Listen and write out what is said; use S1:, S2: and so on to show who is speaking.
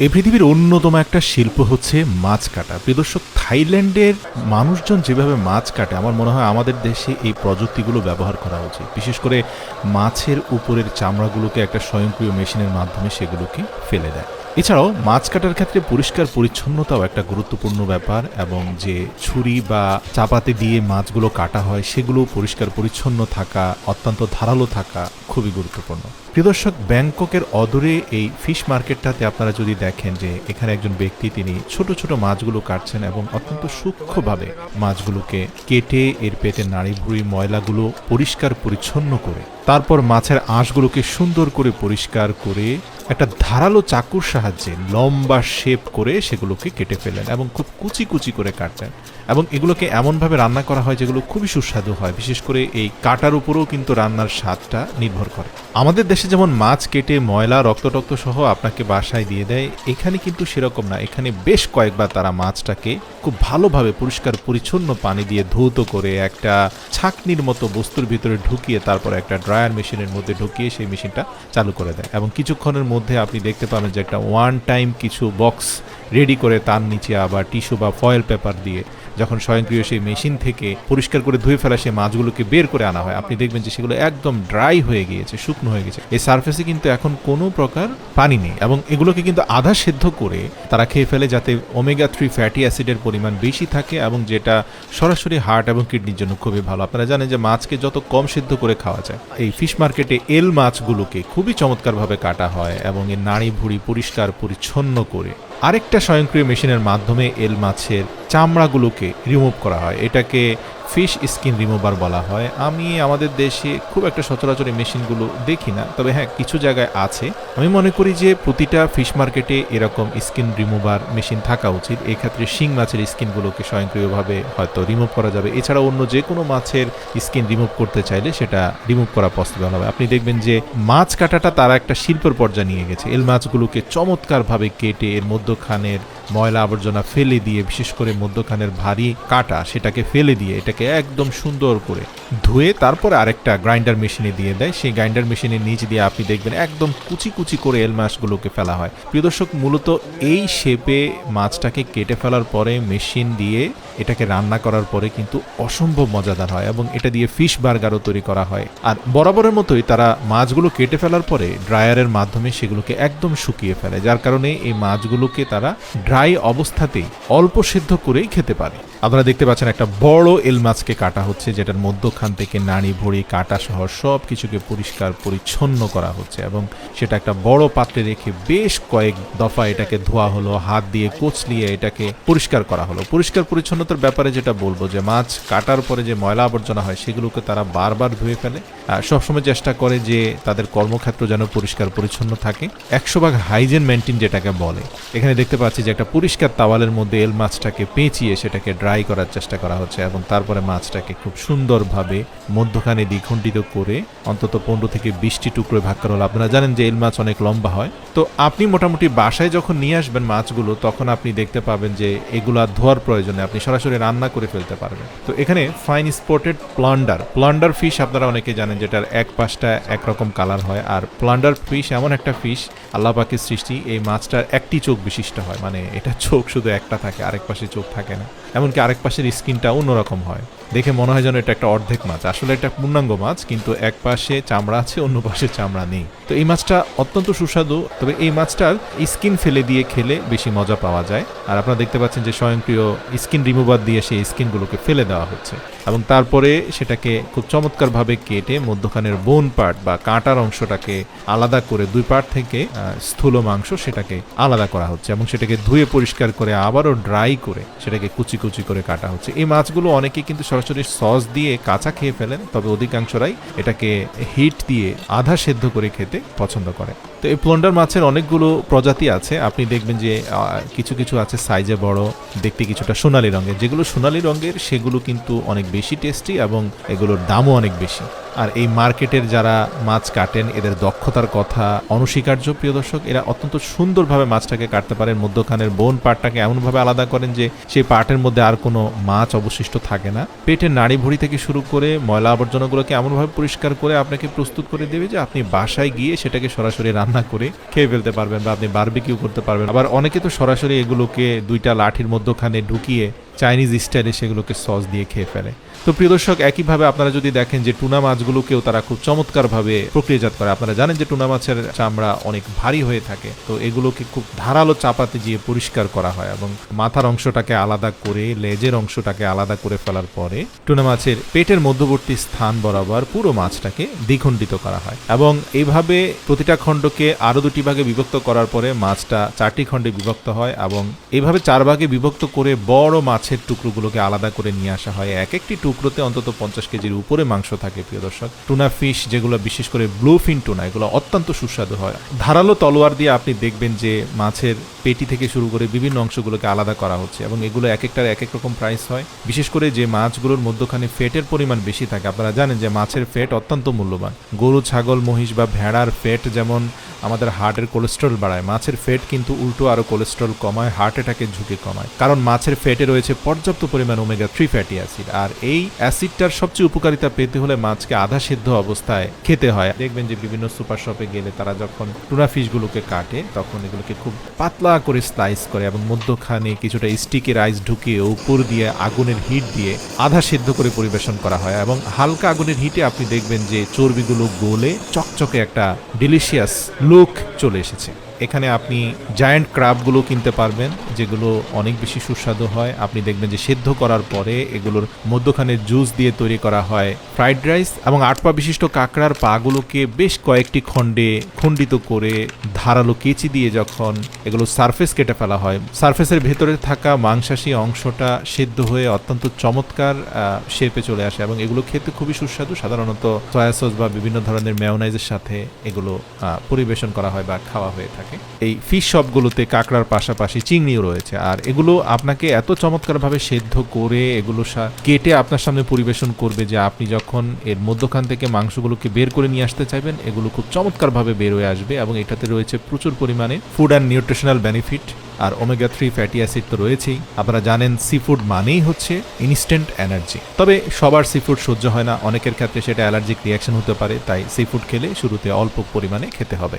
S1: এই পৃথিবীর অন্যতম একটা শিল্প হচ্ছে মাছ কাটা। প্রিয় দর্শক, থাইল্যান্ডের মানুষজন যেভাবে মাছ কাটে, আমার মনে হয় আমাদের দেশে এই প্রযুক্তিগুলো ব্যবহার করা উচিত। বিশেষ করে মাছের উপরের চামড়াগুলোকে একটা স্বয়ংক্রিয় মেশিনের মাধ্যমে সেগুলোকে ফেলে দেয়। এছাড়াও মাছ কাটার ক্ষেত্রে পরিষ্কার পরিচ্ছন্নতাও একটা গুরুত্বপূর্ণ ব্যাপার, এবং যে ছুরি বা চাপাতি দিয়ে মাছগুলো কাটা হয় সেগুলো পরিষ্কার পরিচ্ছন্ন থাকা, অত্যন্ত ধারালো থাকা খুবই গুরুত্বপূর্ণ। প্রিয় দর্শক, ব্যাংককের অদূরে এই ফিশ মার্কেটটাতে আপনারা যদি দেখেন যে এখানে একজন ব্যক্তি তিনি ছোট ছোট মাছগুলো কাটছেন এবং অত্যন্ত সূক্ষ্মভাবে মাছগুলোকে কেটে এর পেটের নাড়ি ভুঁড়ি ময়লাগুলো পরিষ্কার পরিচ্ছন্ন করে তারপর মাছের আঁশগুলোকে সুন্দর করে পরিষ্কার করে একটা ধারালো চাকুর সাহায্যে লম্বা শেপ করে সেগুলোকে কেটে ফেলেন এবং খুব কুচি কুচি করে কাটলেন। এবং এগুলোকে এমনভাবে রান্না করা হয় যেগুলো খুবই সুস্বাদু হয়। বিশেষ করে এই কাটার উপরেও কিন্তু রান্নার স্বাদটা নির্ভর করে। আমাদের দেশে যেমন মাছ কেটে ময়লা রক্ত সহ আপনাকে বাসায় দিয়ে দেয়, এখানে কিন্তু সেরকম না। এখানে বেশ কয়েকবার তারা মাছটাকে খুব ভালোভাবে পরিষ্কার পরিচ্ছন্ন পানি দিয়ে ধৌত করে একটা ছাঁকনির মতো বস্তুর ভিতরে ঢুকিয়ে তারপর একটা ড্রায়ার মেশিনের মধ্যে ঢুকিয়ে সেই মেশিনটা চালু করে দেয়। এবং কিছুক্ষণের মধ্যে আপনি দেখতে পাবেন যে একটা ওয়ান টাইম কিছু বক্স রেডি করে তার নিচে আবার টিস্যু বা ফয়েল পেপার দিয়ে যখন স্বয়ংক্রিয় সেই মেশিন থেকে পরিষ্কার করে ধুয়ে ফেলা সেই মাছগুলোকে বের করে আনা হয়, আপনি দেখবেন যে সেগুলো একদম ড্রাই হয়ে গিয়েছে, শুকনো হয়ে গেছে। এই সারফেসে কিন্তু এখন কোনো প্রকার পানি নেই। এবং এগুলোকে কিন্তু আধা সেদ্ধ করে তারা খেয়ে ফেলে যাতে ওমেগা 3 ফ্যাটি অ্যাসিডের পরিমাণ বেশি থাকে, এবং যেটা সরাসরি হার্ট এবং কিডনির জন্য খুবই ভালো। আপনারা জানেন যে মাছকে যত কম সেদ্ধ করে খাওয়া যায়। এই ফিশ মার্কেটে এল মাছগুলোকে খুবই চমৎকারভাবে কাটা হয় এবং এর নাড়ি ভুঁড়ি পরিষ্কার পরিচ্ছন্ন করে আরেকটা স্বয়ংক্রিয় মেশিনের মাধ্যমে এল মাছের চামড়াগুলোকে রিমুভ করা হয়। এটাকে ফিশ স্কিন রিমুভার বলা হয়। আমি আমাদের দেশে খুব একটা সচরাচর এই মেশিনগুলো দেখি না, তবে হ্যাঁ কিছু জায়গায় আছে। আমি মনে করি যে প্রতিটা ফিশ মার্কেটে এরকম স্কিন রিমুভার মেশিন থাকা উচিত। এক্ষেত্রে শিং মাছের স্কিনগুলোকে স্বয়ংক্রিয়ভাবে হয়তো রিমুভ করা যাবে। এছাড়া অন্য যে কোনো মাছের স্কিন রিমুভ করতে চাইলে সেটা রিমুভ করা পসিবল হবে। আপনি দেখবেন যে মাছ কাটাটা তারা একটা শিল্পের পর্যায়ে নিয়ে গেছে। এল মাছগুলোকে চমৎকারভাবে কেটে এর মধ্যখানের ময়লা আবর্জনা ফেলে দিয়ে, বিশেষ করে মধ্যখানের ভারী কাটা সেটাকে ফেলে দিয়ে এটাকে একদম সুন্দর করে ধুয়ে তারপরে আরেকটা গ্রাইন্ডার মেশিনে দিয়ে দেয়। সেই গ্রাইন্ডার মেশিনের নিচ দিয়ে আপনি দেখবেন একদম কুচি কুচি করে এল মাছগুলোকে ফেলা হয়। প্রিয় দর্শক, মূলত এই শেপে মাছটাকে কেটে ফেলার পরে মেশিন দিয়ে এটাকে রান্না করার পরে কিন্তু অসম্ভব মজাদার হয়, এবং এটা দিয়ে ফিশ বার্গারও তৈরি করা হয়। আর বরাবরের মতোই তারা মাছগুলো কেটে ফেলার পরে ড্রায়ারের মাধ্যমে সেগুলোকে একদম শুকিয়ে ফেলে, যার কারণে এই মাছগুলোকে তারা ড্রাই অবস্থাতেই অল্প সেদ্ধ করেই খেতে পারে। আপনারা দেখতে পাচ্ছেন একটা বড় এল মাছকে কাটা হচ্ছে, যেটার মধ্যখান থেকে নাড়ি ভুঁড়ি কাটা সহ সব কিছুকে পরিষ্কার পরিচ্ছন্ন করা হচ্ছে, এবং সেটা একটা বড় পাত্রে রেখে বেশ কয়েক দফা এটাকে ধোয়া হলো, হাত দিয়ে কোচলিয়ে এটাকে পরিষ্কার করা হলো। পরিষ্কার পরিচ্ছন্নতার ব্যাপারে যেটা বলবো, যে মাছ কাটার পরে যে ময়লা আবর্জনা হয় সেগুলোকে তারা বারবার ধুয়ে ফেলে। সবসময় চেষ্টা করে যে তাদের কর্মক্ষেত্র যেন পরিষ্কার পরিচ্ছন্ন থাকে। 100% হাইজেন মেনটেন যেটাকে বলে। এখানে দেখতে পাচ্ছি যে একটা পরিষ্কার তাওয়ালের মধ্যে এল মাছটাকে পেঁচিয়ে সেটাকে ড্রাই করার চেষ্টা করা হচ্ছে, এবং তারপরে মাছটাকে খুব সুন্দরভাবে মধ্যখানে দ্বিখণ্ডিত করে অন্তত 15 থেকে 20টি টুকরো ভাগ করা হলো। আপনারা জানেন যে এল মাছ অনেক লম্বা হয়, তো আপনি মোটামুটি বাসায় যখন নিয়ে আসবেন মাছগুলো, তখন আপনি দেখতে পাবেন যে এগুলা ধোয়ার প্রয়োজনে আপনি সরাসরি রান্না করে ফেলতে পারবেন। তো এখানে ফাইন স্পটেড প্লান্ডার ফিশ আপনারা অনেকে জানেন, যেটার এক পাশটা একরকম কালার হয়। আর প্লান্ডার ফিশ এমন একটা ফিশ, আল্লাহ পাকের সৃষ্টি। এই মাছটার একটি চোখ বিশিষ্ট হয়, মানে এটা চোখ শুধু একটা থাকে, আরেক পাশে চোখ থাকে না। এমনকি আরেক পাশের স্কিনটা অন্যরকম হয়, দেখে মনে হয় যেন এটা একটা অর্ধেক মাছ। আসলে এটা পূর্ণাঙ্গ মাছ, কিন্তু এক পাশে চামড়া আছে, অন্য পাশে চামড়া নেই। তো এই মাছটা অত্যন্ত সুস্বাদু, তবে এই মাছটার স্কিন ফেলে দিয়ে খেলে বেশি মজা পাওয়া যায়। আর আপনারা দেখতে পাচ্ছেন যে স্বয়ংক্রিয় স্কিন রিমুভার দিয়ে সেই স্কিনগুলোকে ফেলে দেওয়া হচ্ছে, এবং তারপরে সেটাকে খুব চমৎকারভাবে কেটে মধ্যখানের বোন পার্ট বা কাঁটার অংশটাকে আলাদা করে, দুই পার্ট থেকে স্থূল মাংস সেটাকে আলাদা করা হচ্ছে, এবং সেটাকে ধুয়ে পরিষ্কার করে আবারও ড্রাই করে সেটাকে কুচি কুচি করে কাটা হচ্ছে। এই মাছগুলো অনেকে কিন্তু সরাসরি সস দিয়ে কাঁচা খেয়ে ফেলেন, তবে অধিকাংশরাই এটাকে হিট দিয়ে আধা সেদ্ধ করে খেতে পছন্দ করে। তো এই প্লান্ডার মাছের অনেকগুলো প্রজাতি আছে। আপনি দেখবেন যে কিছু কিছু আছে সাইজে বড়, দেখতে কিছুটা সোনালী রঙের। যেগুলো সোনালী রঙের সেগুলো কিন্তু অনেক বেশি টেস্টি, এবং এগুলোর দামও অনেক বেশি। আর এই মার্কেটের যারা মাছ কাটেন এদের দক্ষতার কথা অনস্বীকার্য প্রিয় দর্শক। এরা অত্যন্ত সুন্দরভাবে মাছটাকে কাটতে পারেন, মধ্যখানের বোন পার্টটাকে এমনভাবে আলাদা করেন যে সেই পার্টের মধ্যে আর কোনো মাছ অবশিষ্ট থাকে না। পেটের নাড়ি ভুঁড়ি থেকে শুরু করে ময়লা আবর্জনাগুলোকে এমনভাবে পরিষ্কার করে আপনাকে প্রস্তুত করে দেবে যে আপনি বাসায় গিয়ে সেটাকে সরাসরি রান্না করে খেয়ে ফেলতে পারবেন বা আপনি বারবিকিউ করতে পারবেন। আবার অনেকে তো সরাসরি এগুলোকে দুইটা লাঠির মধ্যখানে ঢুকিয়ে চাইনিজ স্টাইলে সেগুলোকে সস দিয়ে খেয়ে ফেলে। তো প্রিয় দর্শক, একইভাবে আপনারা যদি দেখেন যে টুনা মাছগুলোকেও তারা খুব চমৎকারভাবে প্রক্রিয়াজাত করে। আপনারা জানেন যে টুনা মাছের চামড়া অনেক ভারী হয়ে থাকে, তো এগুলোকে খুব ধারালো চাপাতে দিয়ে পরিষ্কার করা হয় এবং মাথার অংশটাকে আলাদা করে লেজের অংশটাকে আলাদা করে ফেলার পরে টুনা মাছের পেটের মধ্যবর্তী স্থান বরাবর পুরো মাছটাকে দ্বিখণ্ডিত করা হয় এবং এইভাবে প্রতিটা খণ্ডকে আরো দুটি ভাগে বিভক্ত করার পরে মাছটা 4টি খণ্ডে বিভক্ত হয় এবং এইভাবে 4 ভাগে বিভক্ত করে বড় মাছের টুকরোগুলোকে আলাদা করে নিয়ে আসা হয়। এক একটি টুকরোতে অন্তত 50 কেজির উপরে মাংস থাকে প্রিয় দর্শক। টুনা ফিশ যেগুলো বিশেষ করে ব্লুফিন টুনা, এগুলো অত্যন্ত সুস্বাদু হয়। ধারালো তলোয়ার দিয়ে আপনি দেখবেন যে মাছের পেটি থেকে শুরু করে বিভিন্ন অংশগুলোকে আলাদা করা হচ্ছে এবং এগুলো এক একটার এক এক রকম প্রাইস হয়। বিশেষ করে যে মাছগুলোর মধ্যখানে ফ্যাটের পরিমাণ বেশি থাকে, আপনারা জানেন যে মাছের ফ্যাট অত্যন্ত মূল্যবান। গরু, ছাগল, মহিষ বা ভেড়ার ফ্যাট যেমন আমাদের হার্টের কোলেস্ট্রল বাড়ায়, মাছের ফ্যাট কিন্তু উল্টো আরো কোলেস্ট্রল কমায়, হার্ট অ্যাটাকের ঝুঁকি কমায়, কারণ মাছের ফ্যাটে রয়েছে পর্যাপ্ত পরিমাণ ওমেগা 3 ফ্যাটি অ্যাসিড। আর এই অ্যাসিডটার সবচেয়ে উপকারিতা পেতে হলে মাছকে আধা সিদ্ধ অবস্থায় খেতে হয়। দেখবেন যে বিভিন্ন সুপার শপে গেলে তারা যখন টুনা ফিশগুলোকে কাটে তখন এগুলোকে খুব পাতলা করে স্লাইস করে এবং মধ্যখানে কিছুটা স্টিকের আইস ঢুকিয়ে উপর দিয়ে আগুনের হিট দিয়ে আধা সিদ্ধ করে পরিবেশন করা হয় এবং হালকা আগুনের হিটে আপনি দেখবেন যে চর্বিগুলো গলে চকচকে একটা ডিলিশিয়াস লুক চলে এসেছে। এখানে আপনি জায়ান্ট ক্রাবগুলো কিনতে পারবেন যেগুলো অনেক বেশি সুস্বাদু হয়। আপনি দেখবেন যে সেদ্ধ করার পরে এগুলোর মধ্যখানে জুস দিয়ে তৈরি করা হয় ফ্রাইড রাইস এবং 8 পা বিশিষ্ট কাঁকড়ার পাগুলোকে বেশ কয়েকটি খণ্ডে খণ্ডিত করে ধারালো কেচি দিয়ে যখন এগুলো সারফেস কেটে ফেলা হয়, সারফেসের ভেতরে থাকা মাংসাশী অংশটা সেদ্ধ হয়ে অত্যন্ত চমৎকার শেপে চলে আসে এবং এগুলো খেতে খুবই সুস্বাদু। সাধারণত সয়া সস বা বিভিন্ন ধরনের মেয়োনাইজের সাথে এগুলো পরিবেশন করা হয় বা খাওয়া হয়ে থাকে। এই ফিশ শপগুলোতে কাঁকড়ার পাশাপাশি চিংড়িও রয়েছে আর এগুলো আপনাকে এত চমৎকারভাবে সেদ্ধ করে এগুলো কেটে আপনার সামনে পরিবেশন করবে যে আপনি যখন এর মধ্যখান থেকে মাংসগুলোকে বের করে নিয়ে আসতে চাইবেন এগুলো খুব চমৎকারভাবে বের হয়ে আসবে এবং এটাতে রয়েছে প্রচুর পরিমাণে ফুড অ্যান্ড নিউট্রিশনাল বেনিফিট আর ওমেগা 3 ফ্যাটি অ্যাসিড তো রয়েছেই। আপনারা জানেন সি ফুড মানেই হচ্ছে ইনস্ট্যান্ট এনার্জি, তবে সবার সি ফুড সহ্য হয় না, অনেকের ক্ষেত্রে সেটা অ্যালার্জিক রিয়াকশন হতে পারে, তাই সি ফুড খেলে শুরুতে অল্প পরিমাণে খেতে হবে।